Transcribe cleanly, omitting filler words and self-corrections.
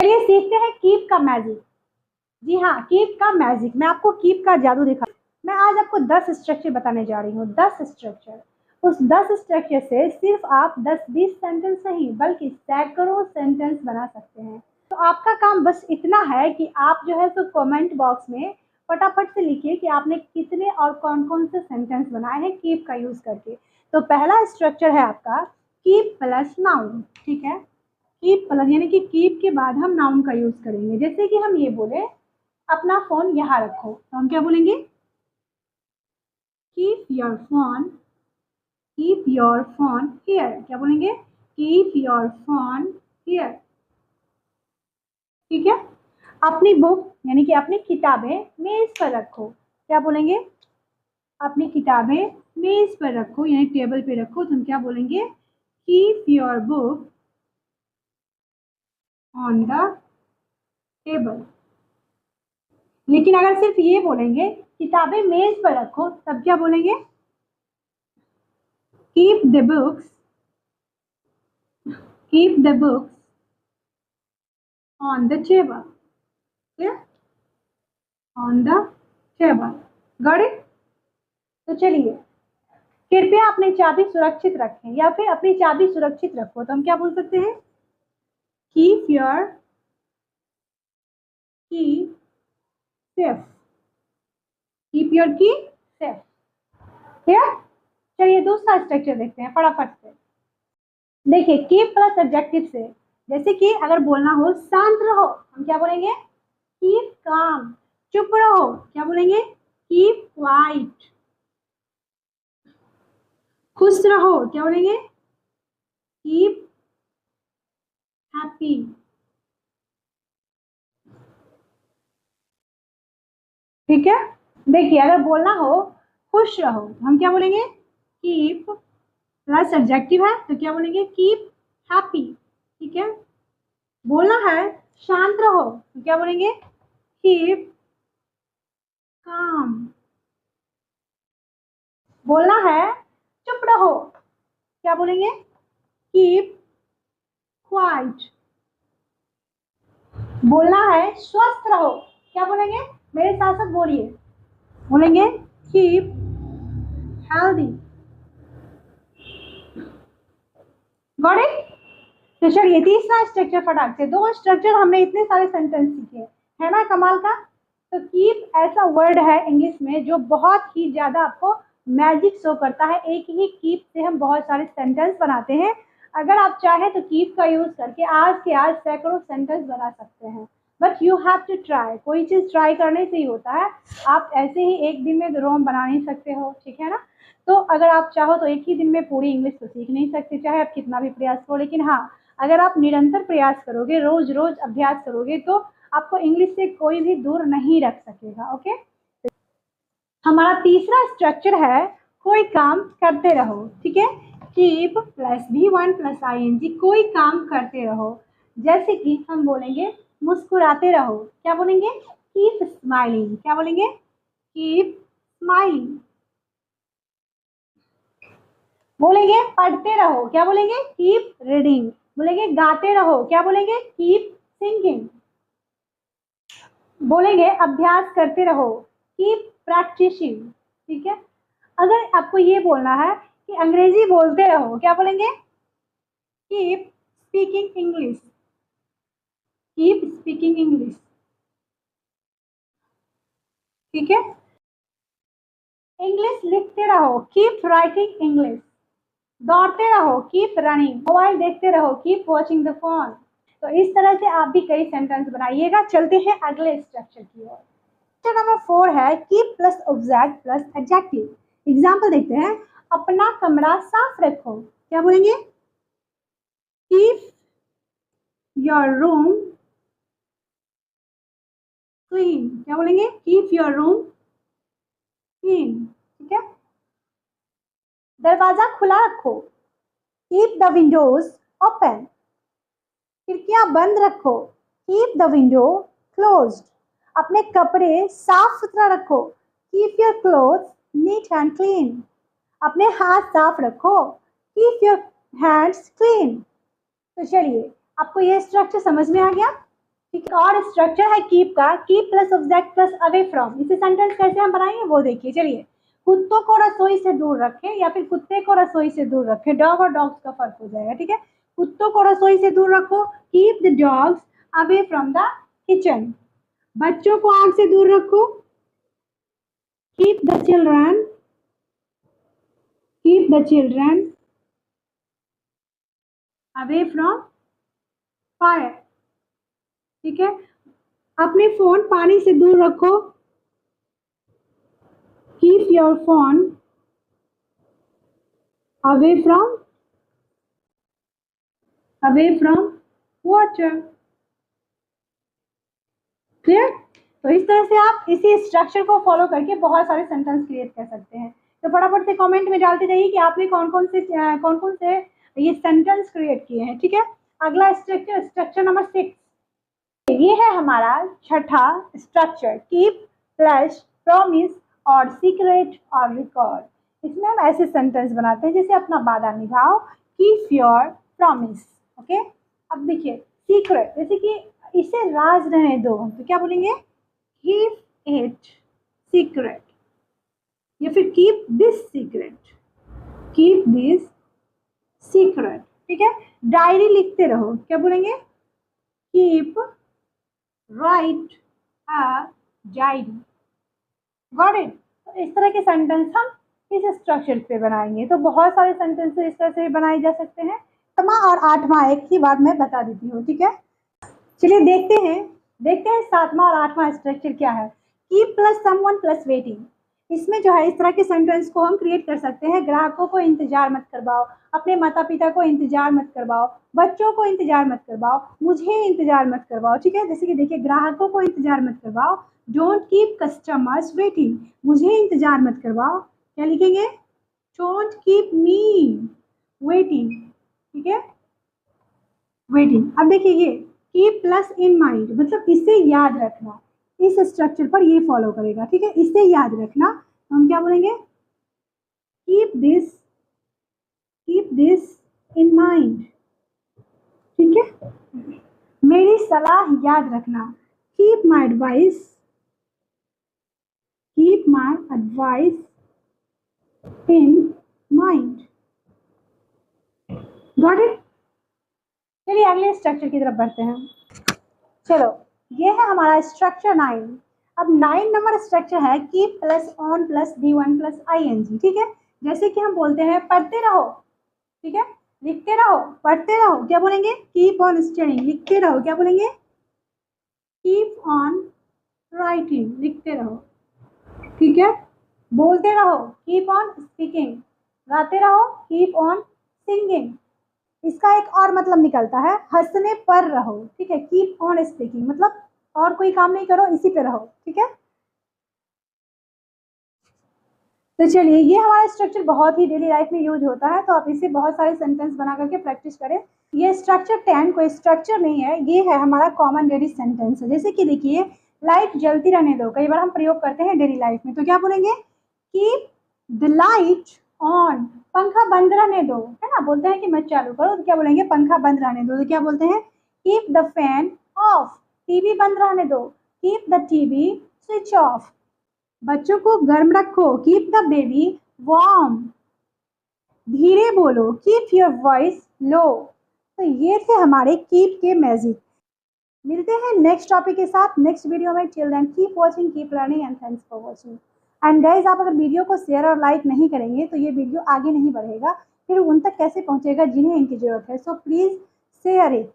चलिए सीखते हैं कीप का मैजिक। जी हाँ, कीप का मैजिक। मैं आपको कीप का जादू दिखा। मैं आज आपको 10 स्ट्रक्चर बताने जा रही हूँ। 10 स्ट्रक्चर। उस 10 स्ट्रक्चर से सिर्फ आप 10-20 सेंटेंस नहीं बल्कि सैकड़ों सेंटेंस बना सकते हैं। तो आपका काम बस इतना है कि आप जो है सो कमेंट बॉक्स में फटाफट से लिखिए कि आपने कितने और कौन कौन से सेंटेंस बनाए हैं कीप का यूज करके। तो पहला स्ट्रक्चर है आपका कीप प्लस नाउन। ठीक है, कीप प्लस यानी कि कीप के बाद हम नाउन का यूज करेंगे। जैसे कि हम ये बोले अपना फोन यहाँ रखो, तो हम क्या बोलेंगे? Keep your phone, keep your phone here. क्या बोलेंगे? Keep your phone here. ठीक है। अपनी बुक यानी कि अपनी किताबें मेज पर रखो। क्या बोलेंगे? अपनी किताबें मेज पर रखो यानी टेबल पे रखो, तो हम क्या बोलेंगे? Keep your book on the table. लेकिन अगर सिर्फ ये बोलेंगे किताबें मेज पर रखो, तब क्या बोलेंगे? Keep the books, keep the books on the table. Clear? On the table. Got it? तो चलिए, कृपया अपनी चाबी सुरक्षित रखें या फिर अपनी चाबी सुरक्षित रखो, तो हम क्या बोल सकते हैं? कीप योर की सेफ, कीप योर की सेफ। क्लियर? चलिए दूसरा स्ट्रक्चर देखते हैं फटाफट से। देखिए, कीप प्लस एडजेक्टिव से, जैसे कि अगर बोलना हो शांत रहो, हम क्या बोलेंगे? Keep calm. चुप रहो, क्या बोलेंगे? Keep quiet. खुश रहो, क्या बोलेंगे? Keep happy. ठीक है। देखिए, अगर बोलना हो खुश रहो, तो हम क्या बोलेंगे? कीप प्लस एडजेक्टिव है तो क्या बोलेंगे? Keep happy. ठीक है। बोलना है शांत रहो, तो क्या बोलेंगे? Keep calm. बोलना है चुप रहो, क्या बोलेंगे? Keep quiet. बोलना है स्वस्थ रहो, क्या बोलेंगे? मेरे साथ साथ बोलिए, बोलेंगे कीप हेल्दी। Got it? तो चलिए तीसरा स्ट्रक्चर फटाक से। दो स्ट्रक्चर हमने इतने सारे सेंटेंस सीखे, है ना कमाल का? तो कीप ऐसा वर्ड है इंग्लिश में जो बहुत ही ज्यादा आपको मैजिक शो करता है। एक ही कीप से हम बहुत सारे सेंटेंस बनाते हैं। अगर आप चाहें तो कीप का यूज करके आज के आज सैकड़ों सेंटेंस बना सकते हैं, but you have to try. कोई चीज ट्राई करने से ही होता है। आप ऐसे ही एक दिन में रोम बना नहीं सकते हो, ठीक है ना? तो अगर आप चाहो तो एक ही दिन में पूरी इंग्लिश तो सीख नहीं सकते, चाहे आप कितना भी प्रयास करो। लेकिन हाँ, अगर आप निरंतर प्रयास करोगे, रोज रोज अभ्यास करोगे, तो आपको इंग्लिश से कोई भी दूर नहीं रख सकेगा। ओके। हमारा तीसरा स्ट्रक्चर है कोई काम करते रहो। ठीक है। Keep plus V1 plus ING, कोई काम करते रहो। जैसे कि हम बोलेंगे मुस्कुराते रहो, क्या बोलेंगे? Keep smiling. क्या बोलेंगे? Keep smiling. बोलेंगे पढ़ते रहो, क्या बोलेंगे? Keep reading. बोलेंगे गाते रहो, क्या बोलेंगे? Keep singing. बोलेंगे अभ्यास करते रहो, कीप प्रैक्टिसिंग। ठीक है। अगर आपको ये बोलना है कि अंग्रेजी बोलते रहो, क्या बोलेंगे? Keep speaking English, keep speaking English. ठीक है। इंग्लिश लिखते रहो, कीप राइटिंग इंग्लिश। दौड़ते रहो, कीप रनिंग। मोबाइल देखते रहो, कीप वॉचिंग द फोन। तो इस तरह से आप भी कई सेंटेंस बनाइएगा। चलते हैं अगले स्ट्रक्चर की ओर। स्ट्रक्चर नंबर 4 है keep plus object plus adjective. Example देखते हैं। अपना कमरा साफ रखो, क्या बोलेंगे? Keep your room clean. क्या बोलेंगे? Keep your room clean. ठीक है। दरवाजा खुला रखो, कीप द विंडोज ओपन। खिड़कियां बंद रखो, कीप द विंडो क्लोज्ड। अपने कपड़े साफ सुथरा रखो, keep your cloth neat and clean. अपने हाथ साफ रखो, कीप योर हैंड्स क्लीन। तो चलिए, आपको ये स्ट्रक्चर समझ में आ गया? ठीक है। और स्ट्रक्चर है कीप का, keep plus object plus away from. इसे सेंटेंस कैसे हम बनाएंगे वो देखिए। चलिए, कुत्तों को रसोई से दूर रखें या फिर कुत्ते को रसोई से दूर रखें। डॉग और डॉग्स का फर्क हो जाएगा। ठीक है, कुत्तों को रसोई से दूर रखो, keep the dogs away from the kitchen. बच्चों को आग से दूर रखो, keep the children away from fire. ठीक है, अपने फोन पानी से दूर रखो, keep your phone away from water. Clear? तो इस तरह से आप इसी स्ट्रक्चर को फॉलो करके बहुत सारे सेंटेंस क्रिएट कर सकते हैं। तो फटाफट से कमेंट में डालते जाइए कि आपने कौन कौन से ये सेंटेंस क्रिएट किए हैं। ठीक है, अगला स्ट्रक्चर नंबर 6, ये है हमारा छठा स्ट्रक्चर, कीप प्लस प्रॉमिस और सीक्रेट और रिकॉर्ड। इसमें हम ऐसे सेंटेंस बनाते हैं जैसे अपना वादा निभाओ, कीप योर प्रॉमिस। ओके, अब देखिए सीक्रेट, जैसे कि इसे राज रहने दो, तो क्या बोलेंगे, कीप इट सीक्रेट, या फिर keep this secret, keep this secret. ठीक है, डायरी लिखते रहो, क्या बोलेंगे, keep right a diary. Got it? तो इस तरह के सेंटेंस हम इस स्ट्रक्चर पे बनाएंगे। तो बहुत सारे सेंटेंसेस इस तरह से बनाए जा सकते हैं। 7वां और 8वां एक ही बार मैं बता देती हूँ। ठीक है, चलिए देखते हैं 7वां और 8वां स्ट्रक्चर क्या है। Keep plus someone plus waiting. इसमें जो है इस तरह के सेंटेंस को हम क्रिएट कर सकते हैं। ग्राहकों को इंतजार मत करवाओ, अपने माता पिता को इंतजार मत करवाओ, बच्चों को इंतजार मत करवाओ, मुझे इंतजार मत करवाओ। ठीक है, जैसे कि देखिए, ग्राहकों को इंतजार मत करवाओ, डोंट कीप कस्टमर्स वेटिंग, मुझे इंतजार मत करवाओ। क्या लिखेंगे, डोंट कीप मी वेटिंग। ठीक है, वेटिंग। अब देखिए, ये कीप प्लस इन माइंड, मतलब इसे याद रखना, इस स्ट्रक्चर पर ये फॉलो करेगा। ठीक है, इसे याद रखना, तो हम क्या बोलेंगे, कीप दिस इन माइंड। ठीक है, मेरी सलाह याद रखना, keep my advice in mind. Got it? चलिए अगले स्ट्रक्चर की तरफ बढ़ते हैं। चलो, ये है हमारा स्ट्रक्चर 9। अब 9 नंबर स्ट्रक्चर है keep plus on plus D1 plus ING। ठीक है, जैसे कि हम बोलते हैं पढ़ते रहो, ठीक है, लिखते रहो, पढ़ते रहो, क्या बोलेंगे, कीप ऑन स्टडिंग। लिखते रहो, क्या बोलेंगे, कीप ऑन राइटिंग, लिखते रहो। ठीक है, बोलते रहो, कीप ऑन स्पीकिंग, गाते रहो, कीप ऑन सिंगिंग। इसका एक और मतलब निकलता है, हंसने पर रहो। ठीक है, कीप ऑन स्पीकिंग मतलब और कोई काम नहीं करो, इसी पे रहो। ठीक है, तो चलिए, ये हमारा स्ट्रक्चर बहुत ही डेली लाइफ में यूज होता है, तो आप इसे बहुत सारे सेंटेंस बना करके प्रैक्टिस करें। ये स्ट्रक्चर 10 कोई स्ट्रक्चर नहीं है, ये है हमारा कॉमन डेली सेंटेंस है। जैसे कि देखिए, लाइट जलती रहने दो, कई बार हम प्रयोग करते हैं डेली लाइफ में, तो क्या बोलेंगे, कीप द लाइट ऑन, पंखा बंद रहने दो, है ना, बोलते हैं कि मत चालू करो, तो क्या बोलेंगे, पंखा बंद रहने दो। तो क्या बोलते हैं, keep the fan of, TV बंद रहने दो, keep the TV switch off. बच्चों को गर्म रखो, कीप द बेबी वार्म। धीरे बोलो, कीप योर वॉइस लो। तो ये थे हमारे कीप के मैजिक। मिलते हैं नेक्स्ट टॉपिक के साथ नेक्स्ट वीडियो में। Till then keep watching, keep learning and thanks for watching. And guys, आप अगर वीडियो को शेयर और लाइक नहीं करेंगे तो ये वीडियो आगे नहीं बढ़ेगा, फिर उन तक कैसे पहुंचेगा जिन्हें इनकी जरूरत है। So please share it.